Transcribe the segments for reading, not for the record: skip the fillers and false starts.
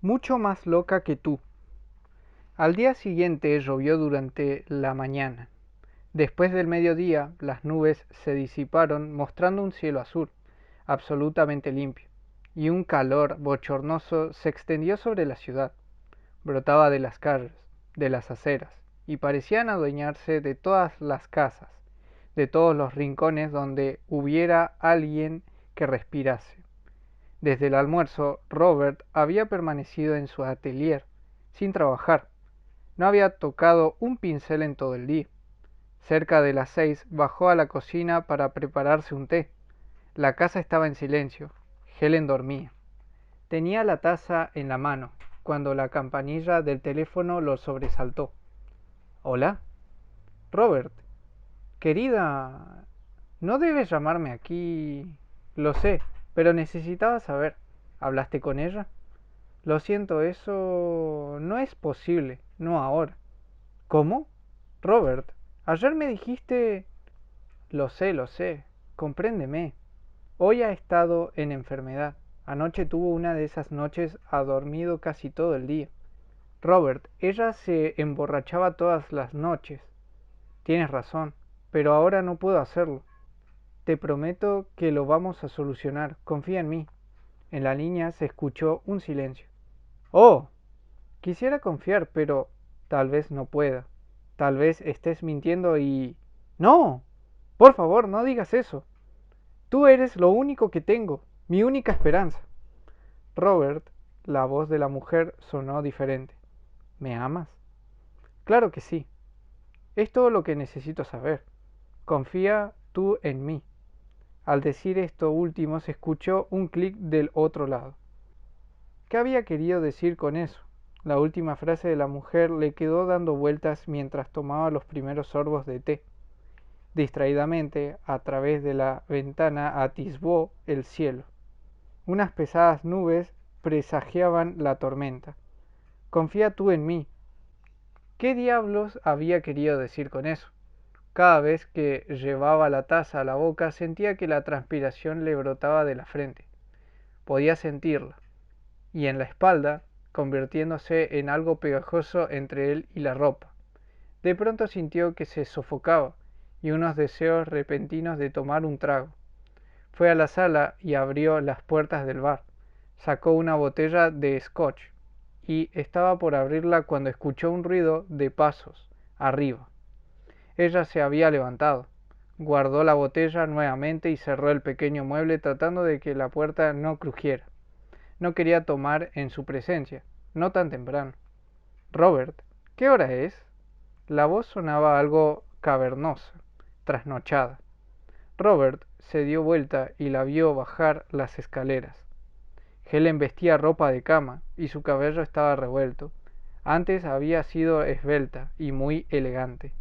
mucho más loca que tú. Al día siguiente llovió durante la mañana. Después del mediodía, las nubes se disiparon mostrando un cielo azul, absolutamente limpio, y un calor bochornoso se extendió sobre la ciudad. Brotaba de las calles, de las aceras, y parecían adueñarse de todas las casas, de todos los rincones donde hubiera alguien que respirase. Desde el almuerzo, Robert había permanecido en su atelier, sin trabajar. No había tocado un pincel en todo el día. Cerca de las 6 bajó a la cocina para prepararse un té. La casa estaba en silencio. Helen dormía. Tenía la taza en la mano, cuando la campanilla del teléfono lo sobresaltó. ¿Hola? Robert, querida, no debes llamarme aquí. Lo sé, pero necesitaba saber. ¿Hablaste con ella? Lo siento, eso no es posible, no ahora. ¿Cómo? Robert, ayer me dijiste... Lo sé, compréndeme. Hoy ha estado en enfermedad. Anoche tuvo una de esas noches, ha dormido casi todo el día. Robert, ella se emborrachaba todas las noches. Tienes razón, pero ahora no puedo hacerlo. Te prometo que lo vamos a solucionar, confía en mí. En la línea se escuchó un silencio. Oh, quisiera confiar, pero tal vez no pueda. Tal vez estés mintiendo y... No, por favor, no digas eso. Tú eres lo único que tengo, mi única esperanza. Robert, la voz de la mujer sonó diferente. ¿Me amas? Claro que sí. Es todo lo que necesito saber. Confía tú en mí. Al decir esto último se escuchó un clic del otro lado. ¿Qué había querido decir con eso? La última frase de la mujer le quedó dando vueltas mientras tomaba los primeros sorbos de té. Distraídamente, a través de la ventana atisbó el cielo. Unas pesadas nubes presagiaban la tormenta. Confía tú en mí. ¿Qué diablos había querido decir con eso? Cada vez que llevaba la taza a la boca sentía que la transpiración le brotaba de la frente. Podía sentirla, y en la espalda, convirtiéndose en algo pegajoso entre él y la ropa. De pronto sintió que se sofocaba y unos deseos repentinos de tomar un trago. Fue a la sala y abrió las puertas del bar. Sacó una botella de scotch y estaba por abrirla cuando escuchó un ruido de pasos arriba. Ella se había levantado, guardó la botella nuevamente y cerró el pequeño mueble tratando de que la puerta no crujiera. No quería tomar en su presencia, no tan temprano. Robert, ¿qué hora es? La voz sonaba algo cavernosa, trasnochada. Robert se dio vuelta y la vio bajar las escaleras. Helen vestía ropa de cama y su cabello estaba revuelto. Antes había sido esbelta y muy elegante.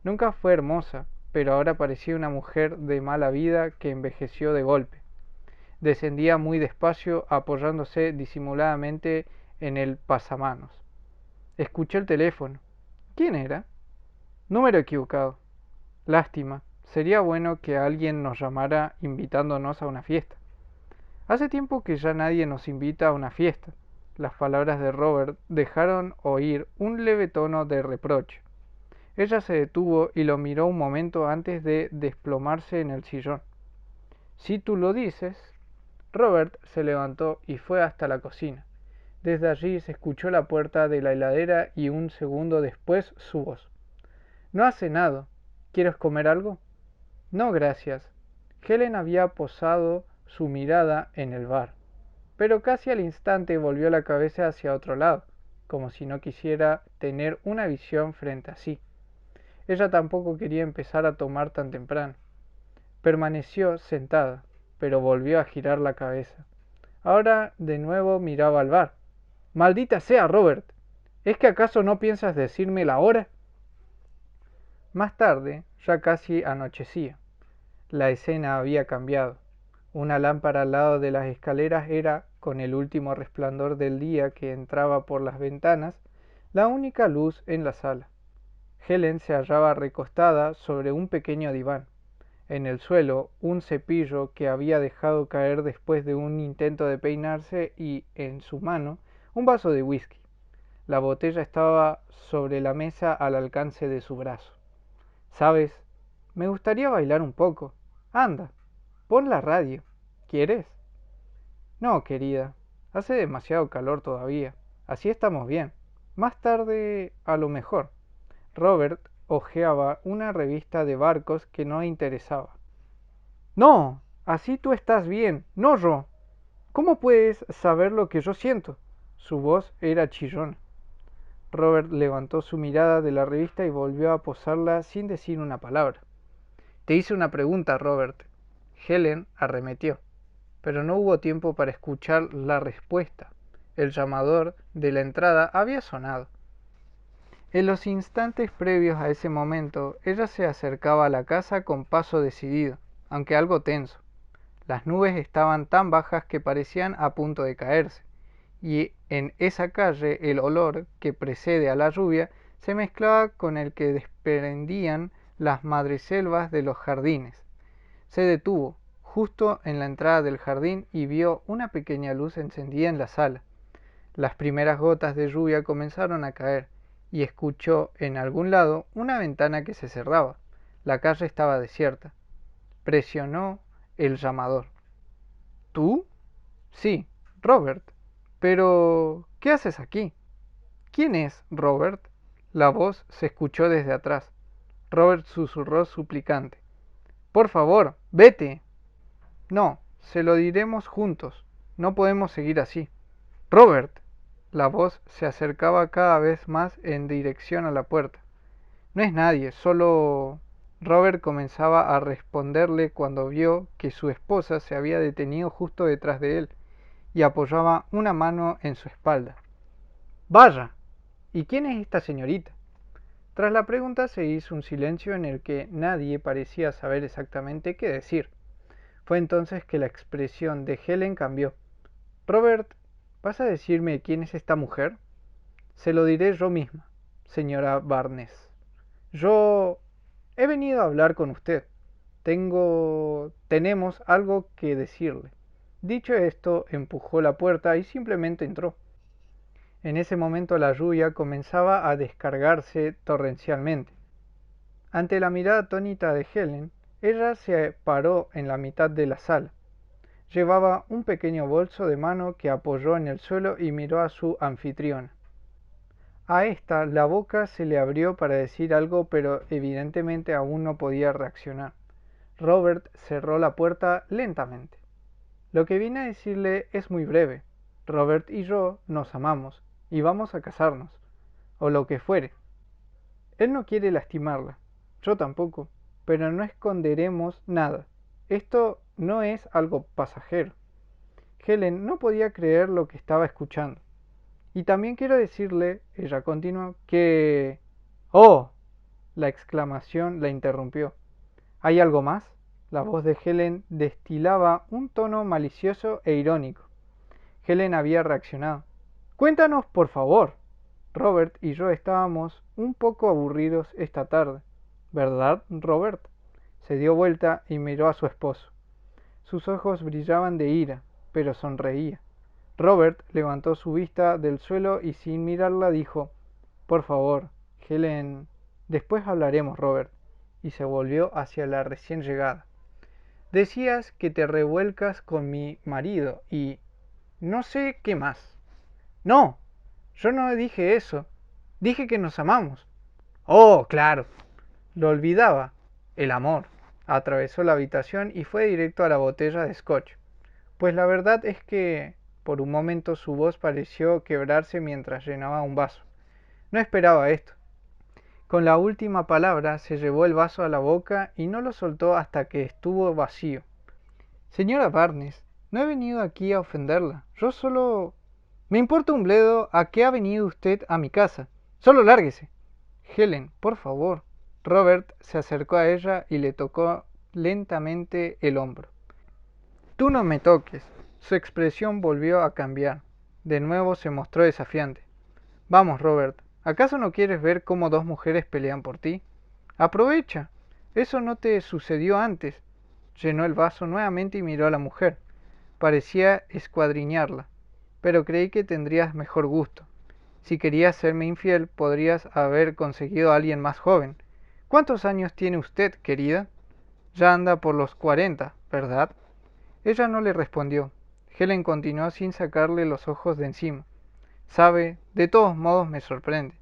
Nunca fue hermosa, pero ahora parecía una mujer de mala vida que envejeció de golpe. Descendía muy despacio, apoyándose disimuladamente en el pasamanos. Escuché el teléfono. ¿Quién era? Número equivocado. Lástima. Sería bueno que alguien nos llamara invitándonos a una fiesta. Hace tiempo que ya nadie nos invita a una fiesta. Las palabras de Robert dejaron oír un leve tono de reproche. Ella se detuvo y lo miró un momento antes de desplomarse en el sillón. Si tú lo dices. Robert se levantó y fue hasta la cocina. Desde allí se escuchó la puerta de la heladera y un segundo después su voz. No has cenado. ¿Quieres comer algo? No, gracias. Helen había posado su mirada en el bar, pero casi al instante volvió la cabeza hacia otro lado, como si no quisiera tener una visión frente a sí. Ella tampoco quería empezar a tomar tan temprano. Permaneció sentada, pero volvió a girar la cabeza. Ahora de nuevo miraba al bar. Maldita sea, Robert. ¿Es que acaso no piensas decirme la hora? Más tarde, ya casi anochecía. La escena había cambiado. Una lámpara al lado de las escaleras era, con el último resplandor del día que entraba por las ventanas, la única luz en la sala. Helen se hallaba recostada sobre un pequeño diván. En el suelo, un cepillo que había dejado caer después de un intento de peinarse y, en su mano, Un vaso de whisky. La botella estaba sobre la mesa al alcance de su brazo. ¿Sabes? Me gustaría bailar un poco. Anda, pon la radio. ¿Quieres? No, querida. Hace demasiado calor todavía. Así estamos bien. Más tarde, a lo mejor. Robert hojeaba una revista de barcos que no le interesaba. No, así tú estás bien, no yo. ¿Cómo puedes saber lo que yo siento? Su voz era chillona. Robert levantó su mirada de la revista y volvió a posarla sin decir una palabra. Te hice una pregunta, Robert. Helen arremetió, pero no hubo tiempo para escuchar la respuesta. El llamador de la entrada había sonado. En los instantes previos a ese momento, ella se acercaba a la casa con paso decidido, aunque algo tenso. Las nubes estaban tan bajas que parecían a punto de caerse, y en esa calle el olor que precede a la lluvia se mezclaba con el que desprendían las madreselvas de los jardines. Se detuvo, justo en la entrada del jardín, y vio una pequeña luz encendida en la sala. Las primeras gotas de lluvia comenzaron a caer, y escuchó en algún lado una ventana que se cerraba. La calle estaba desierta. Presionó el llamador. ¿Tú? Sí, Robert. Pero, ¿qué haces aquí? ¿Quién es Robert? La voz se escuchó desde atrás. Robert susurró suplicante. Por favor, vete. No, se lo diremos juntos. No podemos seguir así. Robert. La voz se acercaba cada vez más en dirección a la puerta. No es nadie, solo... Robert comenzaba a responderle cuando vio que su esposa se había detenido justo detrás de él y apoyaba una mano en su espalda. Vaya. ¿Y quién es esta señorita? Tras la pregunta se hizo un silencio en el que nadie parecía saber exactamente qué decir. Fue entonces que la expresión de Helen cambió. Robert, ¿vas a decirme quién es esta mujer? Se lo diré yo misma, señora Barnes. Yo he venido a hablar con usted. Tenemos algo que decirle. Dicho esto, empujó la puerta y simplemente entró. En ese momento la lluvia comenzaba a descargarse torrencialmente. Ante la mirada atónita de Helen, ella se paró en la mitad de la sala. Llevaba un pequeño bolso de mano que apoyó en el suelo y miró a su anfitriona. A esta la boca se le abrió para decir algo, pero evidentemente aún no podía reaccionar. Robert cerró la puerta lentamente. Lo que vine a decirle es muy breve. Robert y yo nos amamos y vamos a casarnos, o lo que fuere. Él no quiere lastimarla, yo tampoco, pero no esconderemos nada. Esto no es algo pasajero. Helen no podía creer lo que estaba escuchando. Y también quiero decirle, ella continuó, que... ¡Oh! La exclamación la interrumpió. ¿Hay algo más? La voz de Helen destilaba un tono malicioso e irónico. Helen había reaccionado. Cuéntanos, por favor. Robert y yo estábamos un poco aburridos esta tarde. ¿Verdad, Robert? Se dio vuelta y miró a su esposo. Sus ojos brillaban de ira, pero sonreía. Robert levantó su vista del suelo y sin mirarla dijo, por favor, Helen, después hablaremos, Robert, y se volvió hacia la recién llegada. Decías que te revuelcas con mi marido y... no sé qué más. No, yo no dije eso. Dije que nos amamos. Oh, claro. Lo olvidaba. El amor. Atravesó la habitación y fue directo a la botella de scotch. Pues la verdad es que por un momento su voz pareció quebrarse mientras llenaba un vaso. No esperaba esto. Con la última palabra se llevó el vaso a la boca y no lo soltó hasta que estuvo vacío. Señora Barnes, no he venido aquí a ofenderla. Yo solo... Me importa un bledo a qué ha venido usted a mi casa. Solo lárguese. Helen, por favor. Robert se acercó a ella y le tocó lentamente el hombro. Tú no me toques. Su expresión volvió a cambiar. De nuevo se mostró desafiante. Vamos, Robert. ¿Acaso no quieres ver cómo dos mujeres pelean por ti? Aprovecha. Eso no te sucedió antes. Llenó el vaso nuevamente y miró a la mujer. Parecía escuadriñarla. pero creí que tendrías mejor gusto. Si querías serme infiel, podrías haber conseguido a alguien más joven. ¿Cuántos años tiene usted, querida? Ya anda por los 40, ¿verdad? Ella no le respondió. Helen continuó sin sacarle los ojos de encima. Sabe, de todos modos me sorprende.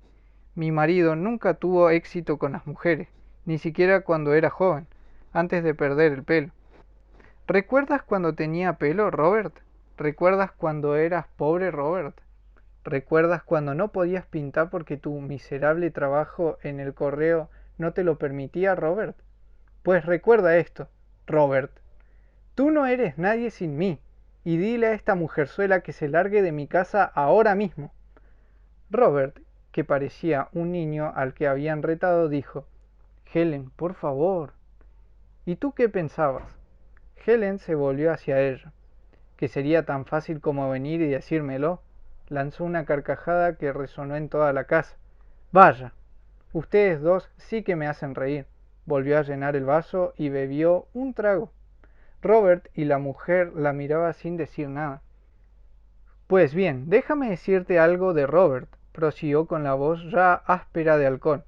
Mi marido nunca tuvo éxito con las mujeres, ni siquiera cuando era joven, antes de perder el pelo. ¿Recuerdas cuando tenía pelo, Robert? ¿Recuerdas cuando eras pobre, Robert? ¿Recuerdas cuando no podías pintar porque tu miserable trabajo en el correo no te lo permitía, Robert? Pues recuerda esto, Robert. Tú no eres nadie sin mí, y dile a esta mujerzuela que se largue de mi casa ahora mismo. Robert, que parecía un niño al que habían retado, dijo, Helen, por favor. ¿Y tú qué pensabas? Helen se volvió hacia ella. ¿Que sería tan fácil como venir y decírmelo? Lanzó una carcajada que resonó en toda la casa. Vaya, ustedes dos sí que me hacen reír. Volvió a llenar el vaso y bebió un trago. Robert y la mujer la miraban sin decir nada. Pues bien, déjame decirte algo de Robert, prosiguió con la voz ya áspera de halcón.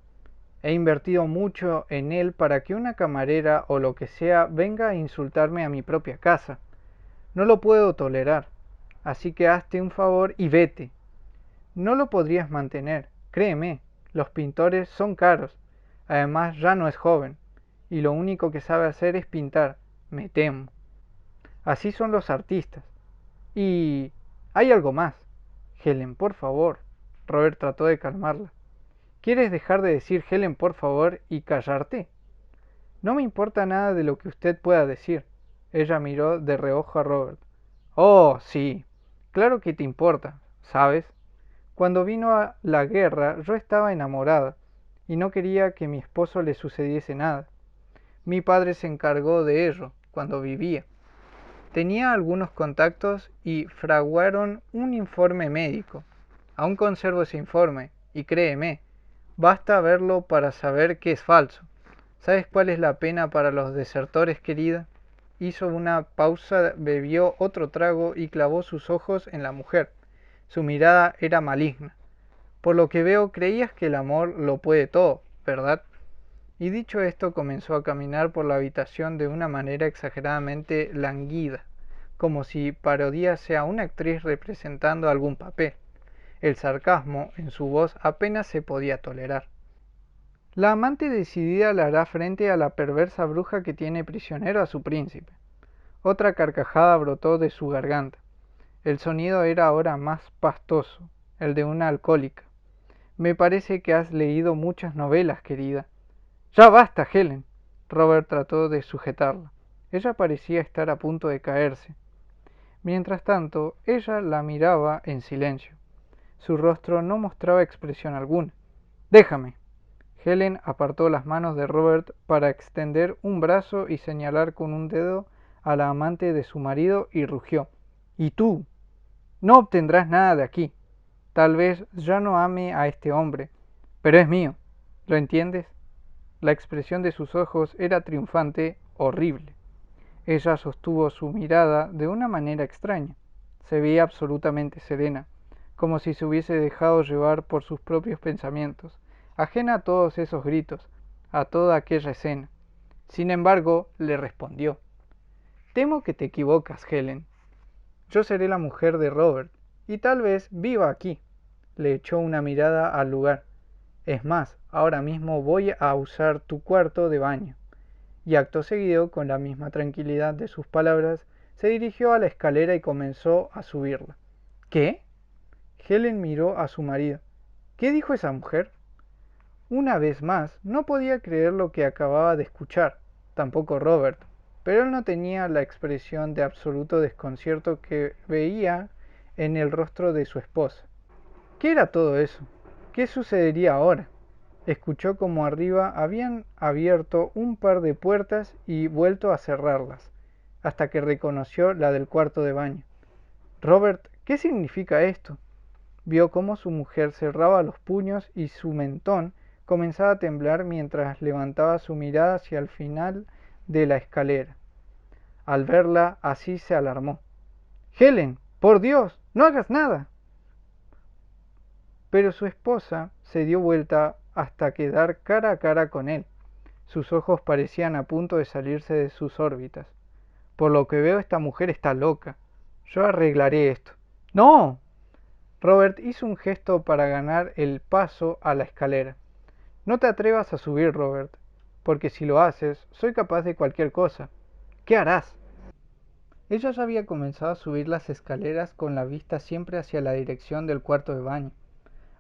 He invertido mucho en él para que una camarera o lo que sea venga a insultarme a mi propia casa. No lo puedo tolerar, así que hazte un favor y vete. No lo podrías mantener, créeme, los pintores son caros. Además ya no es joven, y lo único que sabe hacer es pintar, me temo. Así son los artistas. Y hay algo más. Helen, por favor. Robert trató de calmarla. ¿Quieres dejar de decir Helen, por favor, y callarte? No me importa nada de lo que usted pueda decir. Ella miró de reojo a Robert. Oh, sí. Claro que te importa, ¿sabes? Cuando vino a la guerra yo estaba enamorada y no quería que a mi esposo le sucediese nada. Mi padre se encargó de ello cuando vivía. Tenía algunos contactos y fraguaron un informe médico. Aún conservo ese informe, y créeme, basta verlo para saber que es falso. ¿Sabes cuál es la pena para los desertores, querida? Hizo una pausa, bebió otro trago y clavó sus ojos en la mujer. Su mirada era maligna. Por lo que veo, creías que el amor lo puede todo, ¿verdad? Y dicho esto, comenzó a caminar por la habitación de una manera exageradamente languida, como si parodiase a una actriz representando algún papel. El sarcasmo en su voz apenas se podía tolerar. La amante decidida le hará frente a la perversa bruja que tiene prisionero a su príncipe. Otra carcajada brotó de su garganta. El sonido era ahora más pastoso, el de una alcohólica. Me parece que has leído muchas novelas, querida. Ya basta, Helen. Robert trató de sujetarla. Ella parecía estar a punto de caerse. Mientras tanto, ella la miraba en silencio. Su rostro no mostraba expresión alguna. Déjame. Helen apartó las manos de Robert para extender un brazo y señalar con un dedo a la amante de su marido y rugió. ¿Y tú? No obtendrás nada de aquí. Tal vez ya no ame a este hombre, pero es mío. ¿Lo entiendes? La expresión de sus ojos era triunfante, horrible. Ella sostuvo su mirada de una manera extraña. Se veía absolutamente serena, como si se hubiese dejado llevar por sus propios pensamientos, ajena a todos esos gritos, a toda aquella escena. Sin embargo, le respondió, Temo que te equivocas, Helen. Yo seré la mujer de Robert, y tal vez viva aquí. Le echó una mirada al lugar. Es más, ahora mismo voy a usar tu cuarto de baño. Y acto seguido, con la misma tranquilidad de sus palabras, se dirigió a la escalera y comenzó a subirla. ¿Qué? Helen miró a su marido. ¿Qué dijo esa mujer? Una vez más, no podía creer lo que acababa de escuchar, tampoco Robert, pero él no tenía la expresión de absoluto desconcierto que veía en el rostro de su esposa. ¿Qué era todo eso? ¿Qué sucedería ahora? Escuchó como arriba habían abierto un par de puertas y vuelto a cerrarlas, hasta que reconoció la del cuarto de baño. Robert, ¿qué significa esto? Vio cómo su mujer cerraba los puños y su mentón comenzaba a temblar mientras levantaba su mirada hacia el final de la escalera. Al verla así se alarmó. Helen, por Dios, no hagas nada. Pero su esposa se dio vuelta hasta quedar cara a cara con él. Sus ojos parecían a punto de salirse de sus órbitas. Por lo que veo, esta mujer está loca. Yo arreglaré esto. ¡No! Robert hizo un gesto para ganar el paso a la escalera. No te atrevas a subir, Robert, porque si lo haces, soy capaz de cualquier cosa. ¿Qué harás? Ella ya había comenzado a subir las escaleras con la vista siempre hacia la dirección del cuarto de baño.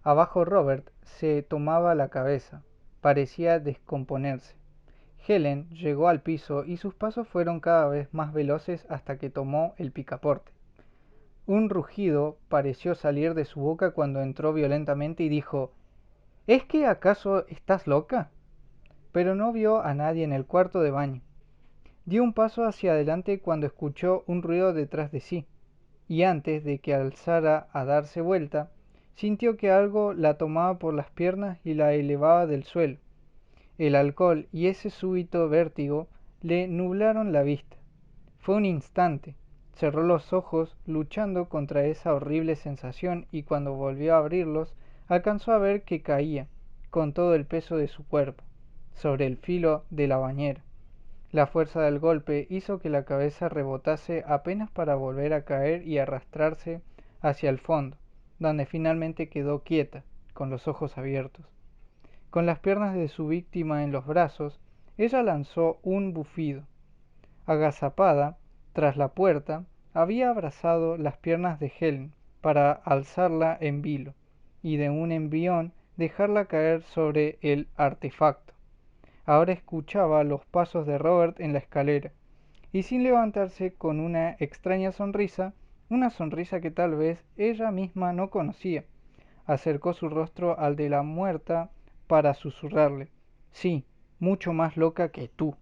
Abajo Robert se tomaba la cabeza. Parecía descomponerse. Helen llegó al piso y sus pasos fueron cada vez más veloces hasta que tomó el picaporte. Un rugido pareció salir de su boca cuando entró violentamente y dijo: ¿Es que acaso estás loca? Pero no vio a nadie en el cuarto de baño. Dio un paso hacia adelante cuando escuchó un ruido detrás de sí, y antes de que alzara a darse vuelta, sintió que algo la tomaba por las piernas y la elevaba del suelo. El alcohol y ese súbito vértigo le nublaron la vista. Fue un instante. Cerró los ojos luchando contra esa horrible sensación y cuando volvió a abrirlos alcanzó a ver que caía, con todo el peso de su cuerpo, sobre el filo de la bañera. La fuerza del golpe hizo que la cabeza rebotase apenas para volver a caer y arrastrarse hacia el fondo, donde finalmente quedó quieta, con los ojos abiertos. Con las piernas de su víctima en los brazos, ella lanzó un bufido. Agazapada, tras la puerta, había abrazado las piernas de Helen para alzarla en vilo, y de un envión dejarla caer sobre el artefacto. Ahora escuchaba los pasos de Robert en la escalera, y sin levantarse con una extraña sonrisa, una sonrisa que tal vez ella misma no conocía, acercó su rostro al de la muerta para susurrarle: sí, mucho más loca que tú.